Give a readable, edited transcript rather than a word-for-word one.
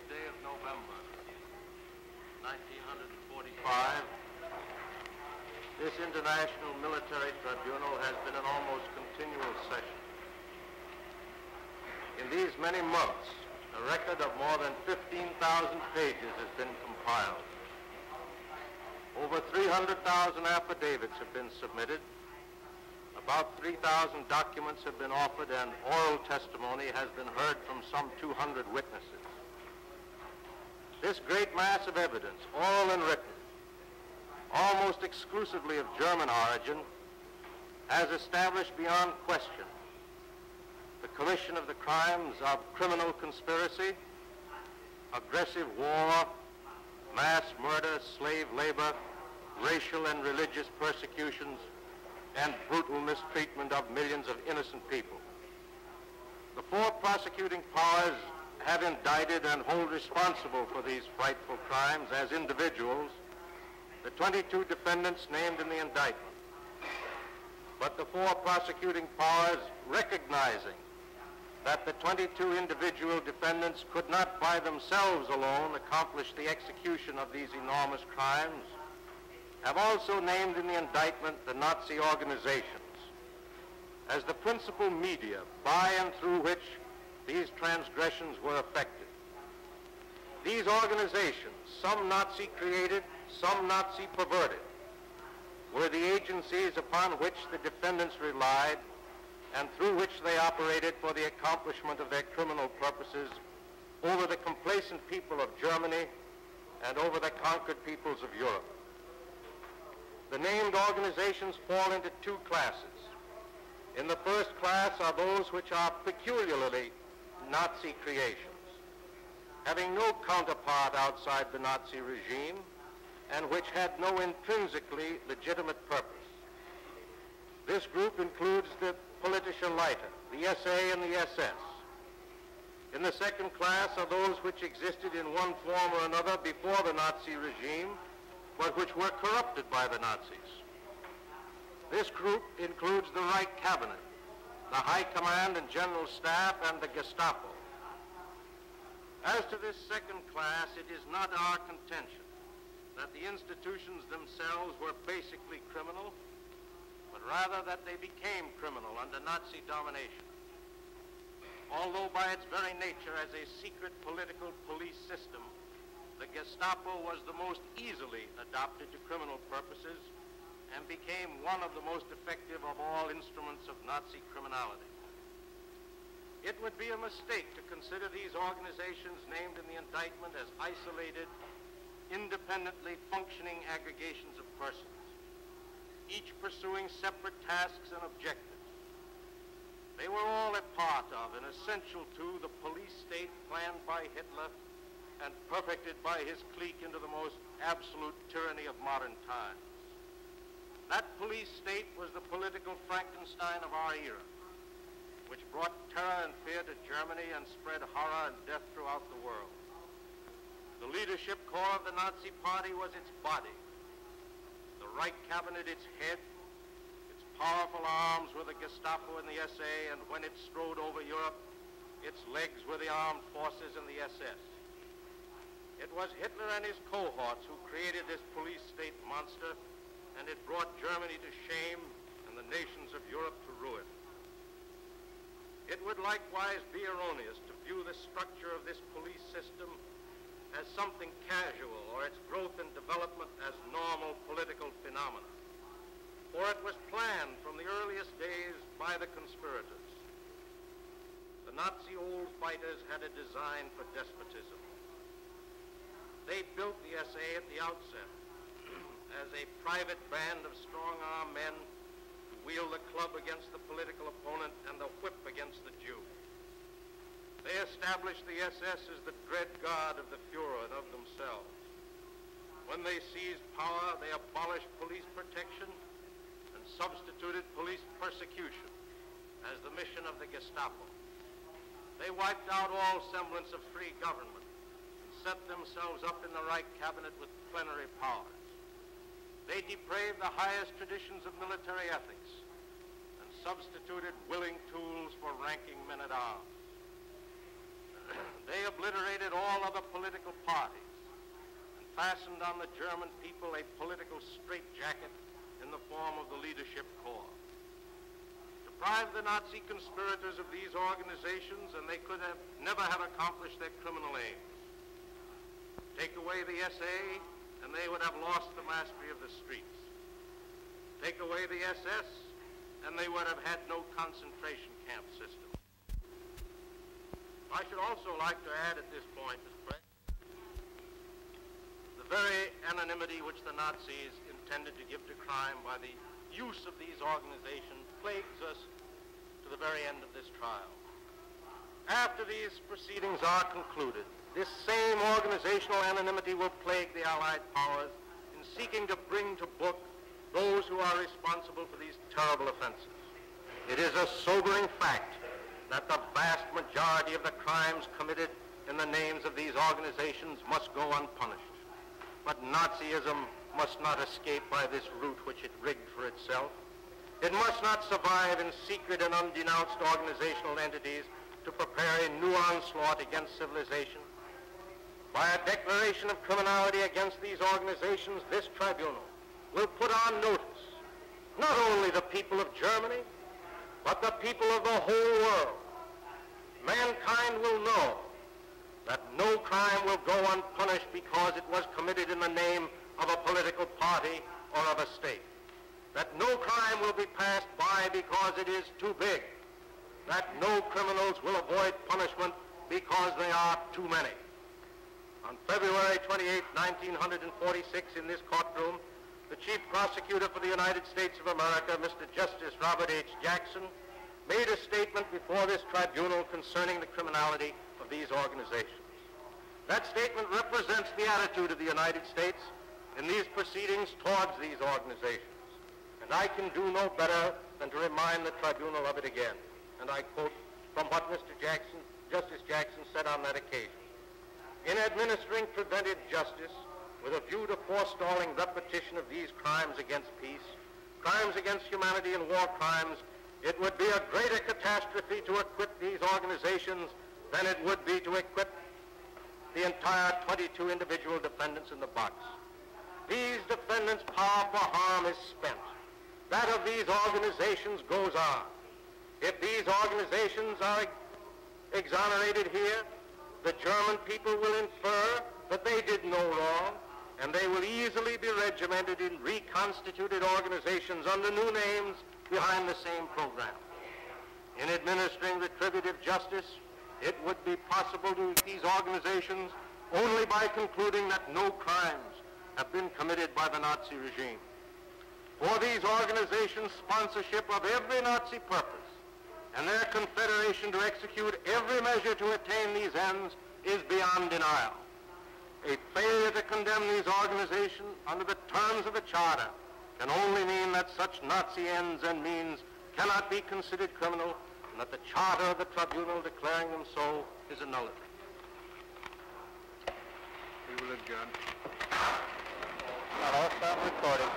day of November, 1945, this International Military Tribunal has been in almost continual session. In these many months, a record of more than 15,000 pages has been compiled. Over 300,000 affidavits have been submitted. About 3,000 documents have been offered, and oral testimony has been heard from some 200 witnesses. This great mass of evidence, oral and written, almost exclusively of German origin, has established beyond question the commission of the crimes of criminal conspiracy, aggressive war, mass murder, slave labor, racial and religious persecutions, and brutal mistreatment of millions of innocent people. The four prosecuting powers have indicted and hold responsible for these frightful crimes as individuals the 22 defendants named in the indictment. But the four prosecuting powers, recognizing that the 22 individual defendants could not by themselves alone accomplish the execution of these enormous crimes, have also named in the indictment the Nazi organizations as the principal media by and through which these transgressions were effected. These organizations, some Nazi created, some Nazi perverted, were the agencies upon which the defendants relied and through which they operated for the accomplishment of their criminal purposes over the complacent people of Germany and over the conquered peoples of Europe. The named organizations fall into two classes. In the first class are those which are peculiarly Nazi creations, having no counterpart outside the Nazi regime and which had no intrinsically legitimate purpose. This group includes the Politische Leiter, the SA and the SS. In the second class are those which existed in one form or another before the Nazi regime, but which were corrupted by the Nazis. This group includes the Reich Cabinet, the High Command and General Staff, and the Gestapo. As to this second class, it is not our contention that the institutions themselves were basically criminal, but rather that they became criminal under Nazi domination. Although by its very nature as a secret political police system, the Gestapo was the most easily adopted to criminal purposes and became one of the most effective of all instruments of Nazi criminality. It would be a mistake to consider these organizations named in the indictment as isolated, independently functioning aggregations of persons, each pursuing separate tasks and objectives. They were all a part of and essential to the police state planned by Hitler and perfected by his clique into the most absolute tyranny of modern times. That police state was the political Frankenstein of our era, which brought terror and fear to Germany and spread horror and death throughout the world. The leadership core of the Nazi Party was its body, the Reich Cabinet its head, its powerful arms were the Gestapo and the SA, and when it strode over Europe, its legs were the armed forces and the SS. It was Hitler and his cohorts who created this police state monster, and it brought Germany to shame and the nations of Europe to ruin. It would likewise be erroneous to view the structure of this police system as something casual or its growth and development as normal political phenomena, for it was planned from the earliest days by the conspirators. The Nazi old fighters had a design for despotism. They built the SA at the outset as a private band of strong-armed men who wield the club against the political opponent and the whip against the Jew. They established the SS as the dread guard of the Fuhrer and of themselves. When they seized power, they abolished police protection and substituted police persecution as the mission of the Gestapo. They wiped out all semblance of free government and set themselves up in the Reich Cabinet with plenary powers. They depraved the highest traditions of military ethics and substituted willing tools for ranking men-at-arms. And They obliterated all other political parties and fastened on the German people a political straitjacket in the form of the leadership corps. Deprive the Nazi conspirators of these organizations, and they could have never have accomplished their criminal aims. Take away the SA, and they would have lost the mastery of the streets. Take away the SS, and they would have had no concentration camp system. I should also like to add at this point, Mr. President, the very anonymity which the Nazis intended to give to crime by the use of these organizations plagues us to the very end of this trial. After these proceedings are concluded, this same organizational anonymity will plague the Allied powers in seeking to bring to book those who are responsible for these terrible offenses. It is a sobering fact that the vast majority of the crimes committed in the names of these organizations must go unpunished. But Nazism must not escape by this route which it rigged for itself. It must not survive in secret and undenounced organizational entities to prepare a new onslaught against civilization. By a declaration of criminality against these organizations, this tribunal will put on notice not only the people of Germany, but the people of the whole world. Mankind will know that no crime will go unpunished because it was committed in the name of a political party or of a state. That no crime will be passed by because it is too big. That no criminals will avoid punishment because they are too many. On February 28, 1946, in this courtroom, the Chief Prosecutor for the United States of America, Mr. Justice Robert H. Jackson, made a statement before this tribunal concerning the criminality of these organizations. That statement represents the attitude of the United States in these proceedings towards these organizations. And I can do no better than to remind the tribunal of it again. And I quote from what Justice Jackson said on that occasion. In administering preventive justice with a view to forestalling repetition of these crimes against peace, crimes against humanity and war crimes, it would be a greater catastrophe to acquit these organizations than it would be to acquit the entire 22 individual defendants in the box. These defendants' power for harm is spent. That of these organizations goes on. If these organizations are exonerated here, the German people will infer that they did no wrong, and they will easily be regimented in reconstituted organizations under new names behind the same program. In administering retributive justice, it would be possible to these organizations only by concluding that no crimes have been committed by the Nazi regime. For these organizations' sponsorship of every Nazi purpose and their confederation to execute every measure to attain these ends is beyond denial. A failure to condemn these organizations under the terms of the Charter can only mean that such Nazi ends and means cannot be considered criminal, and that the Charter of the Tribunal declaring them so is a nullity. We will adjourn. I'll stop recording.